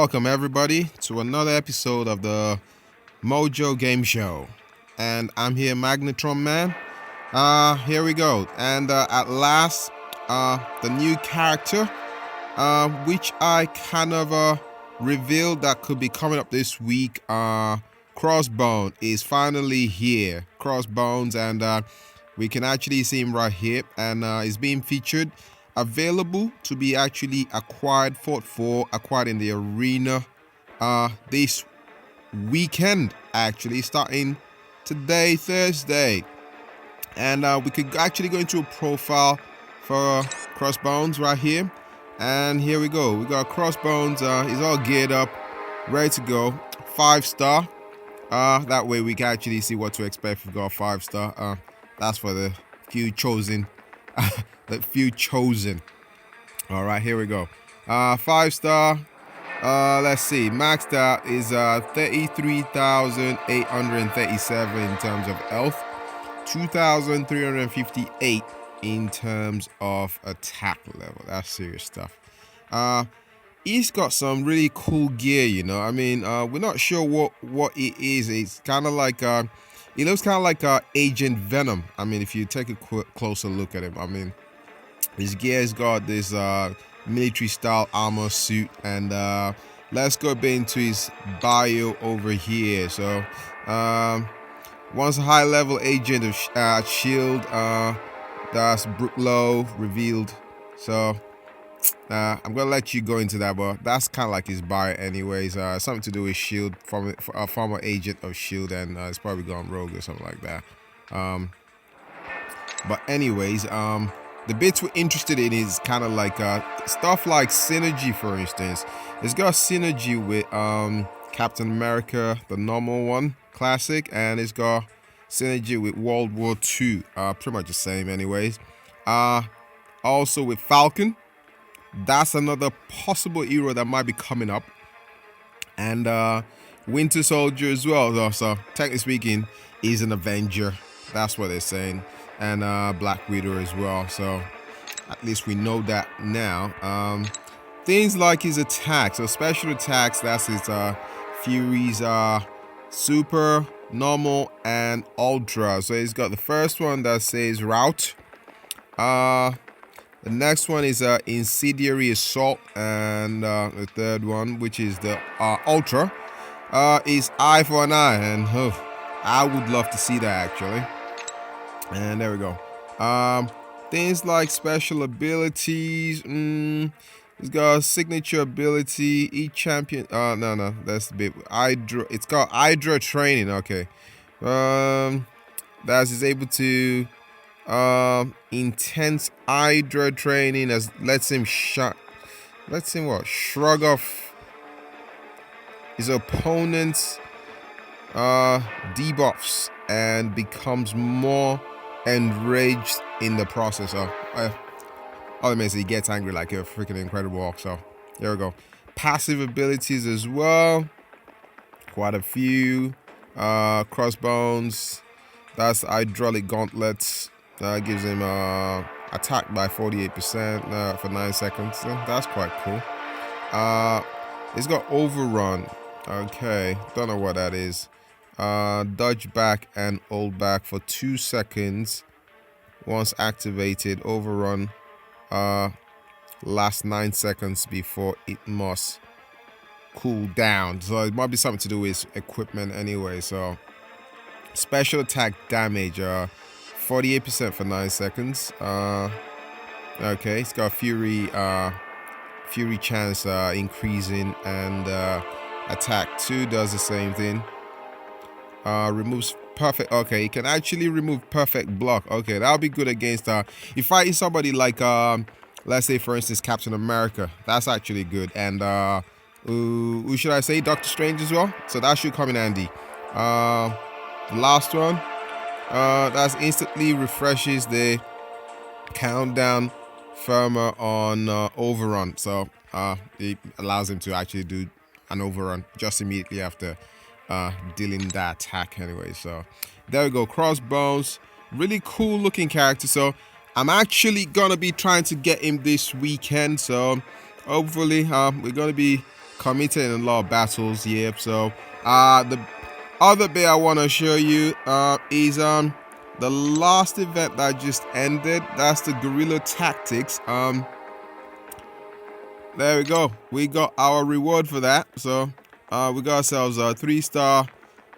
Welcome everybody to another episode of the Mojo Game Show, and I'm here, Magnetron Man. Here we go, and at last, the new character, which I kind of revealed that could be coming up this week. Crossbones is finally here. Crossbones, and we can actually see him right here, and is being featured. Available to be actually acquired in the arena this weekend, actually starting today, Thursday. And we could actually go into a profile for Crossbones right here, and here we go. We got Crossbones. He's all geared up, ready to go. 5-star. That way we can actually see what to expect if we got 5-star. That's for the few chosen. The few chosen. All right, here we go. 5-star. Let's see. Maxed out is 33,837 in terms of health, 2,358 in terms of attack level. That's serious stuff. He's got some really cool gear, you know. I mean, we're not sure what it is. It's kind of like he looks kind of like Agent Venom. I mean, if you take a closer look at him, I mean, his gear's got this military style armor suit, and let's go a bit into his bio over here. So once a high level agent of Shield, that's Brooklow revealed. So I'm gonna let you go into that, but that's kind of like his bio anyways. Something to do with Shield, from a former agent of Shield, and it's probably gone rogue or something like that. But anyways, the bits we're interested in is kind of like stuff like synergy, for instance. It's got synergy with Captain America, the normal one, classic, and it's got synergy with World War II, pretty much the same anyways. Also with Falcon, that's another possible hero that might be coming up, and Winter Soldier as well. So technically speaking, he's an Avenger. That's what they're saying. And Black Widow as well, so at least we know that now. Things like his attacks, so special attacks, that's his Fury's super, normal, and ultra. So he's got the first one that says route. The next one is incendiary assault, and the third one, which is the ultra, is eye for an eye, and I would love to see that actually. And there we go. Things like special abilities. It's got a signature ability. Each champion. No, that's a bit. Hydra. It's got Hydra training. Okay. That is able to intense Hydra training as lets him shrug off his opponent's debuffs and becomes more enraged in the process. All it means he gets angry like a freaking Incredible Hulk. So there we go. Passive abilities as well, quite a few. Crossbones, that's hydraulic gauntlets, gives him attack by 48% for 9 seconds. That's quite cool. It's got overrun. Okay, don't know what that is. Dodge back and hold back for 2 seconds. Once activated, overrun lasts 9 seconds before it must cool down. So it might be something to do with equipment anyway. So special attack damage, 48% for 9 seconds. Okay, it's got Fury chance increasing, and attack 2 does the same thing. Removes perfect. Okay, he can actually remove perfect block. Okay, that'll be good against if fighting somebody like let's say for instance Captain America. That's actually good. And who should I say? Doctor Strange as well. So that should come in handy. The last one, that's instantly refreshes the countdown firmer on overrun. So it allows him to actually do an overrun just immediately after dealing that attack anyway. So there we go. Crossbones, really cool looking character. So I'm actually gonna be trying to get him this weekend, so hopefully we're gonna be committed in a lot of battles. Yep. So the other bit I want to show you is the last event that just ended. That's the guerrilla tactics. There we go. We got our reward for that. So we got ourselves a 3-star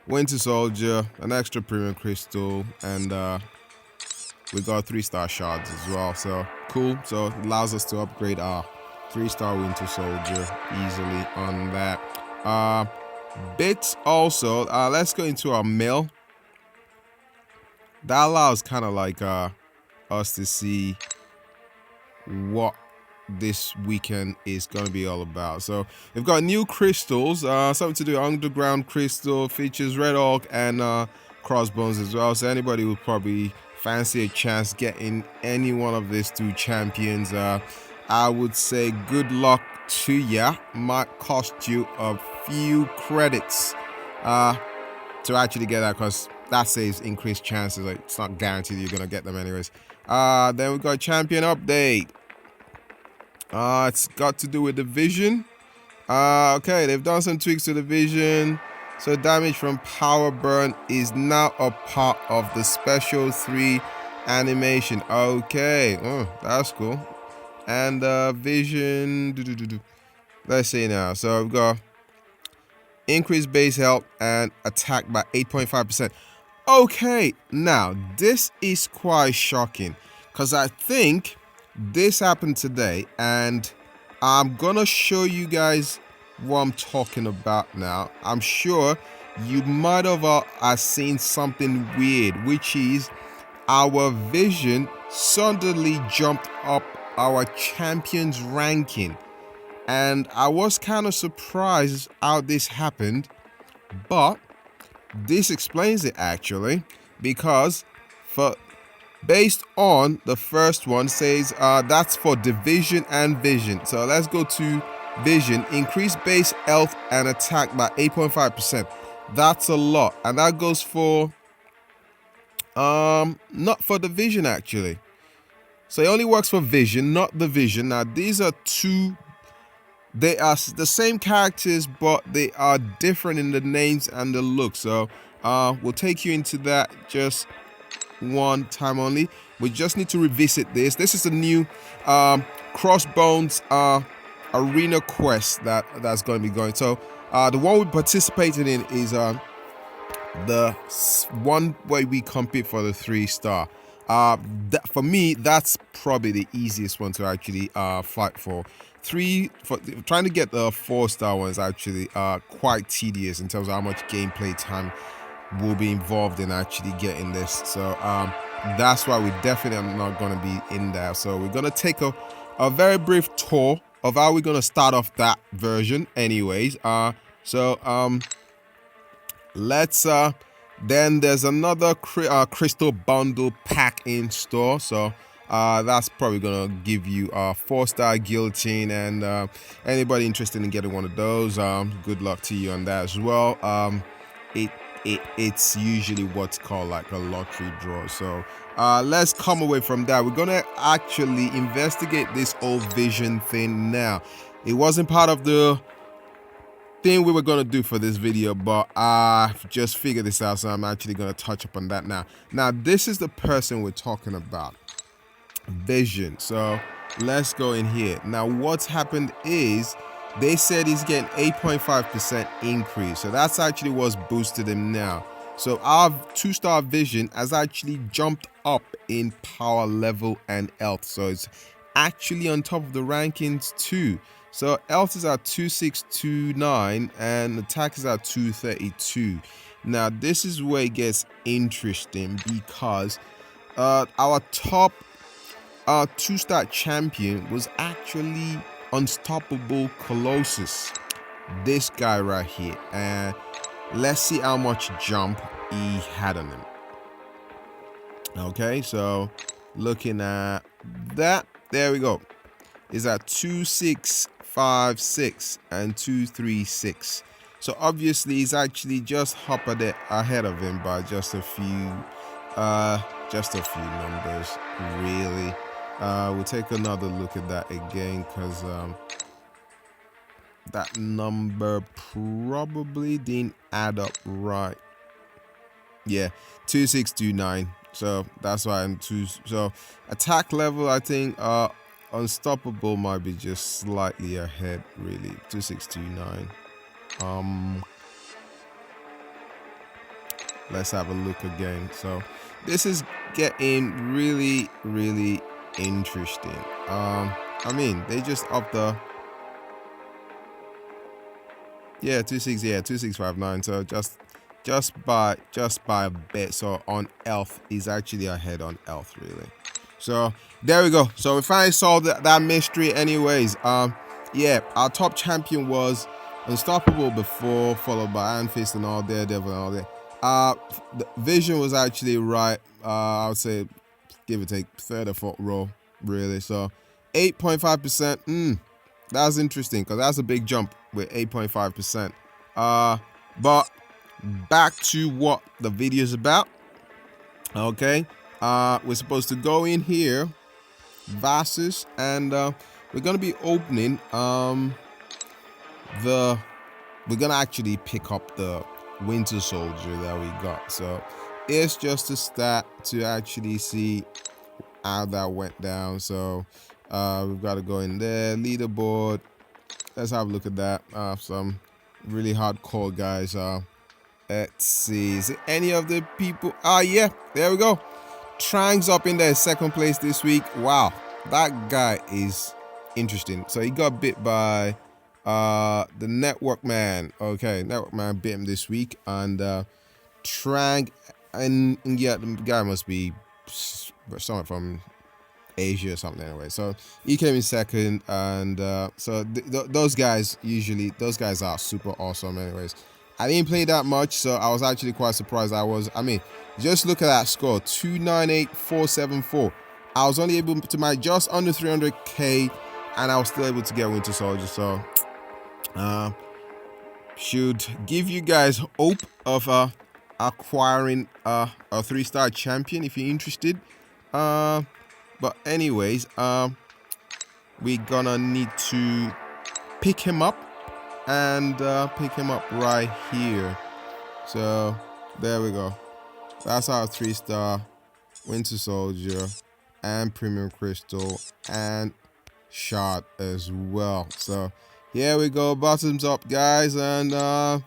Winter Soldier, an extra premium crystal, and we got 3-star shards as well. So cool. So it allows us to upgrade our 3-star Winter Soldier easily on that. Bits also. Let's go into our mail. That allows kind of like us to see what this weekend is going to be all about. So we've got new crystals, something to do underground crystal, features Red Hulk and Crossbones as well. So anybody would probably fancy a chance getting any one of these 2 champions. I would say good luck to ya. Might cost you a few credits to actually get that, because that saves increased chances. Like, it's not guaranteed you're gonna get them anyways. Then we got champion update. It's got to do with the vision. Okay, they've done some tweaks to the vision. So damage from power burn is now a part of the special 3 animation. Okay, that's cool. And vision, let's see now. So we've got increased base health and attack by 8.5%. Okay, now this is quite shocking, because I think this happened today, and I'm gonna show you guys what I'm talking about now. I'm sure you might have seen something weird, which is our vision suddenly jumped up our champions ranking, and I was kind of surprised how this happened, but this explains it actually, because based on the first one says that's for division and vision. So let's go to vision. Increase base health and attack by 8.5%. That's a lot, and that goes for not for the vision actually. So it only works for vision, not the vision. Now these are 2. They are the same characters, but they are different in the names and the look. So we'll take you into that just one time only. We just need to revisit this. This is a new Crossbones arena quest that's going to be going. So the one we participated in is the one where we compete for the 3-star. For me, that's probably the easiest one to actually fight for. Trying to get the 4-star one is actually quite tedious in terms of how much gameplay time will be involved in actually getting this. So that's why we definitely are not going to be in there. So we're going to take a very brief tour of how we're going to start off that version anyways. Let's then there's another crystal bundle pack in store. So that's probably gonna give you a 4-star guillotine, and anybody interested in getting one of those, good luck to you on that as well. It's usually what's called like a lottery draw. So let's come away from that. We're gonna actually investigate this old vision thing now. It wasn't part of the thing we were gonna do for this video, but I've just figured this out, so I'm actually gonna touch upon that now. Now this is the person we're talking about, Vision. So let's go in here. Now what's happened is they said he's getting 8.5% increase, so that's actually what's boosted him now. So our 2-star Vision has actually jumped up in power level and health, so it's actually on top of the rankings too. So health is at 2629 and attack is at 232. Now this is where it gets interesting, because our top 2-star champion was actually Unstoppable Colossus, this guy right here, and let's see how much jump he had on him. Okay, so looking at that, there we go, is at 2656 and 236. So obviously he's actually just hopped it ahead of him by just a few numbers really. We'll take another look at that again, because that number probably didn't add up right. Yeah, 2629. So that's why I'm two. So attack level, I think unstoppable might be just slightly ahead, really. 2629. Let's have a look again. So this is getting really, really interesting. I mean, they just upped the 2659. So just by a bit. So on health, is actually ahead on health, really. So there we go. So we finally solved that mystery anyways. Yeah, our top champion was unstoppable before, followed by Iron Fist and all Daredevil and all that. The Vision was actually right. I would say give or take third or fourth row, really. So 8.5%. That's interesting because that's a big jump with 8.5%. But back to what the video is about. Okay, we're supposed to go in here, versus, and we're gonna be opening we're gonna actually pick up the Winter Soldier that we got. So it's just a stat to actually see how that went down. So we've got to go in there, leaderboard. Let's have a look at that. Some really hardcore guys. Let's see, is it any of the people? Yeah, there we go. Trang's up in there, second place this week. Wow, that guy is interesting. So he got bit by the Network Man. Okay, Network Man bit him this week, and Trang, and yeah, the guy must be someone from Asia or something anyway. So he came in second, and so those guys are super awesome anyways. I didn't play that much, so I was actually quite surprised. I mean, just look at that score, 298,474. I was only able to make just under 300k, and I was still able to get Winter Soldier. So should give you guys hope of acquiring a 3-star champion if you're interested. But anyways, we're gonna need to pick him up, and pick him up right here. So there we go. That's our 3-star Winter Soldier and Premium Crystal and Shot as well. So here we go, bottoms up, guys, and come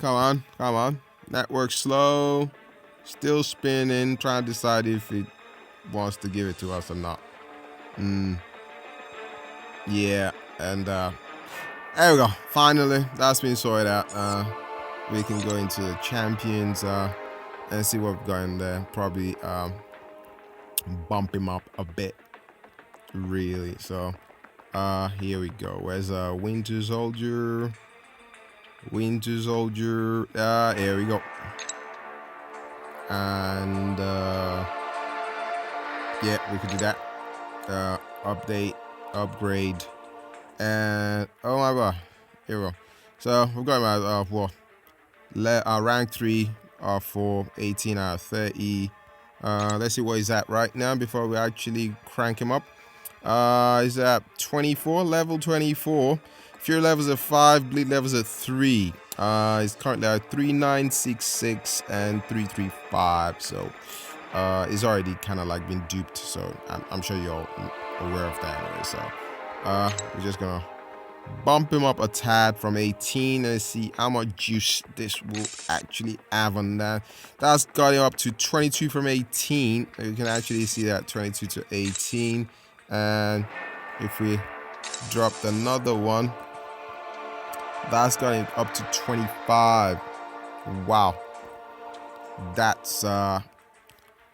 on. Network slow, still spinning, trying to decide if it wants to give it to us or not. Yeah, and there we go. Finally, that's been sorted out. We can go into the champions and see what we've got in there. Probably bump him up a bit, really. So here we go. Where's Winter Soldier? Winter Soldier. Here we go. And yeah, we could do that. Update, upgrade, and oh my god, here we go. So we've got my rank 3 for 18 out of 30. Let's see what he's at right now before we actually crank him up. He's at 24, level 24. Fear levels at 5, bleed levels at 3. He's currently at 3966 and 335. So he's already kind of like been duped. So I'm sure you're aware of that anyway. So we're just gonna bump him up a tad from 18 and see how much juice this will actually have on that. That's got him up to 22 from 18. You can actually see that 22 to 18. And if we dropped another one, that's got him up to 25. Wow, that's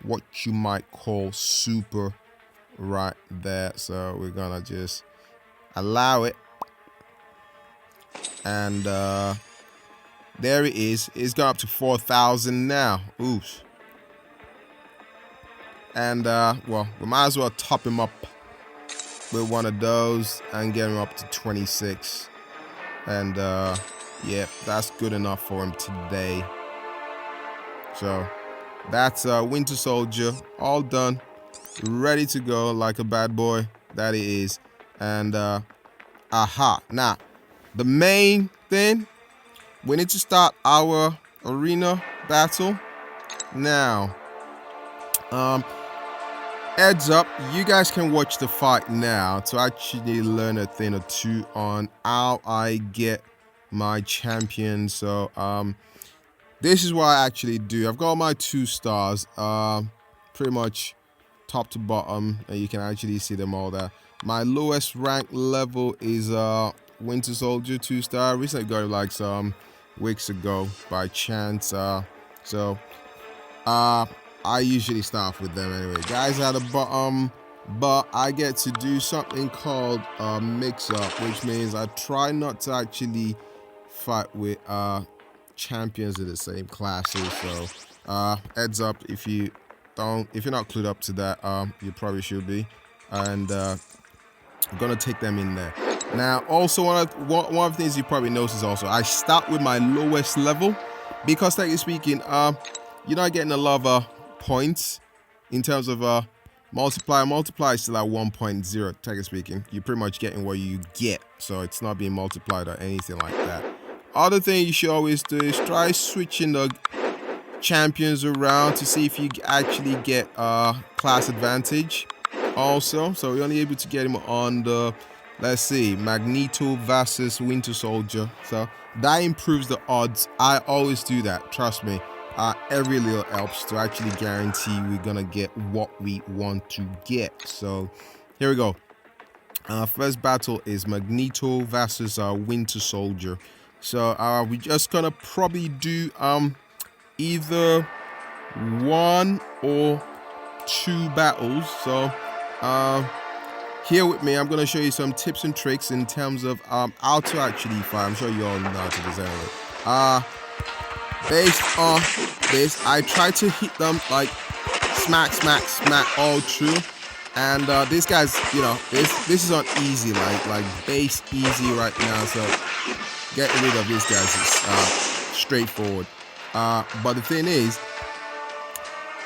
what you might call super right there. So we're gonna just allow it, and there it is. It's got up to 4,000 now. Oof. And well, we might as well top him up with one of those and get him up to 26. And yeah, that's good enough for him today. So that's Winter Soldier all done, ready to go like a bad boy that he is. And Aha. Now, the main thing, we need to start our arena battle. Now, heads up, you guys can watch the fight now to actually learn a thing or two on how I get my champion. So, this is what I actually do. I've got my 2 stars, pretty much top to bottom, and you can actually see them all there. My lowest rank level is Winter Soldier 2-star. Recently got it like some weeks ago by chance. I usually start off with them anyway. Guys at the bottom, but I get to do something called mix-up, which means I try not to actually fight with champions in the same classes. So heads up, if you're not clued up to that, you probably should be. And I'm gonna take them in there. Now, also one of the things you probably notice also, I start with my lowest level because, technically speaking, you're not getting a lot of points in terms of multiplier. Multiplier is still at 1.0, technically speaking. You're pretty much getting what you get, so it's not being multiplied or anything like that. Other thing you should always do is try switching the champions around to see if you actually get class advantage also. So we're only able to get him on the, let's see, Magneto versus Winter Soldier. So that improves the odds. I always do that, trust me. Every little helps to actually guarantee we're gonna get what we want to get. So here we go. First battle is Magneto versus Winter Soldier. So we're just gonna probably do either 1 or 2 battles. So here with me, I'm gonna show you some tips and tricks in terms of how to actually fight. I'm sure you all know how to do that. Based on this, I try to hit them like smack all through. And these guys, you know, this is on easy, like base easy right now. So getting rid of these guys is straightforward. But the thing is,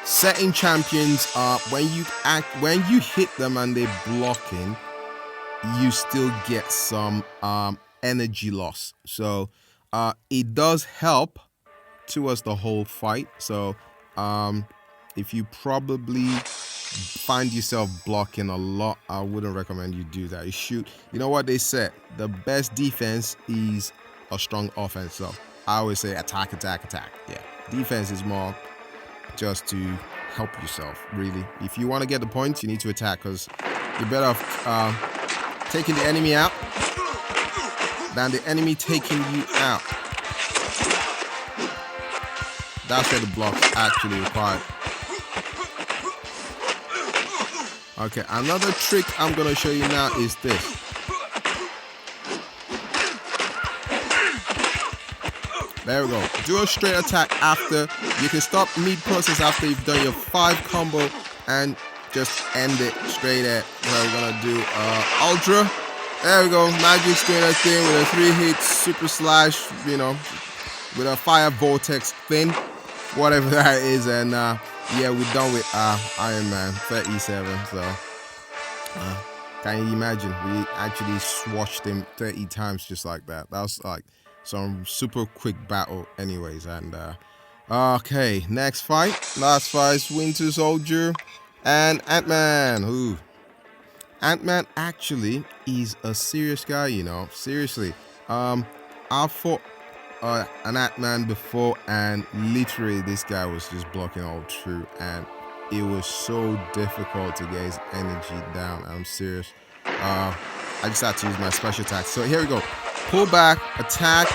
setting champions, when you hit them and they're blocking, you still get some energy loss. So it does help towards the whole fight. So if you probably find yourself blocking a lot, I wouldn't recommend you do that. You know what they said, the best defense is a strong offense. So I always say attack. Yeah, defense is more just to help yourself, really. If you want to get the points, you need to attack, because you're better off taking the enemy out than the enemy taking you out. That's where the blocks actually required. Okay, another trick I'm gonna show you now is this. There we go. Do a straight attack after. You can stop mid-process after you've done your 5 combo and just end it straight at. So we're gonna do Ultra. There we go. Magic straight thing with a 3 hits, super slash, you know, with a fire vortex thing, whatever that is. And yeah, we're done with Iron Man 37. So can you imagine? We actually swatched him 30 times just like that. That was like some super quick battle anyways. And okay, next fight, last fight is Winter Soldier and Ant-Man. Ooh, Ant-Man actually is a serious guy, you know, seriously. I fought an Ant-Man before, and literally this guy was just blocking all through, and it was so difficult to get his energy down. I'm serious. I just had to use my special attack. So here we go. Pull back, attack,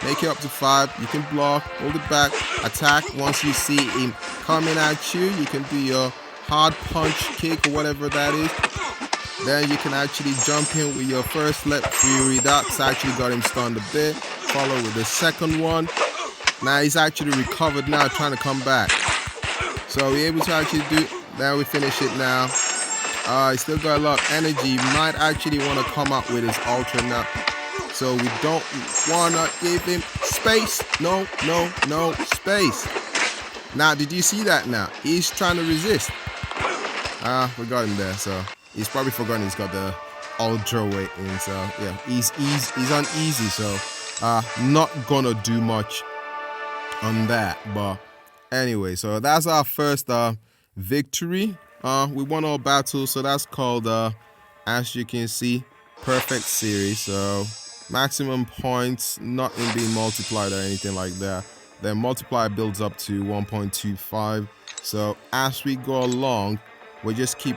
make it up to 5. You can block, hold it back, attack. Once you see him coming at you, you can do your hard punch, kick, or whatever that is. Then you can actually jump in with your first Let Fury. That's actually got him stunned a bit. Follow with the second one. Now he's actually recovered now, trying to come back. So we're able to actually do it. Now we finish it now. He's still got a lot of energy. Might actually want to come up with his Ultra now. So we don't want to give him space. No space. Now, did you see that now? He's trying to resist. We got him there. So he's probably forgotten he's got the ultra weight in. So yeah, he's on easy. So not gonna do much on that. But anyway, so that's our first victory. We won our battle, so that's called as you can see, perfect series. So maximum points not in being multiplied or anything like that. Then multiply builds up to 1.25. So as we go along, we just keep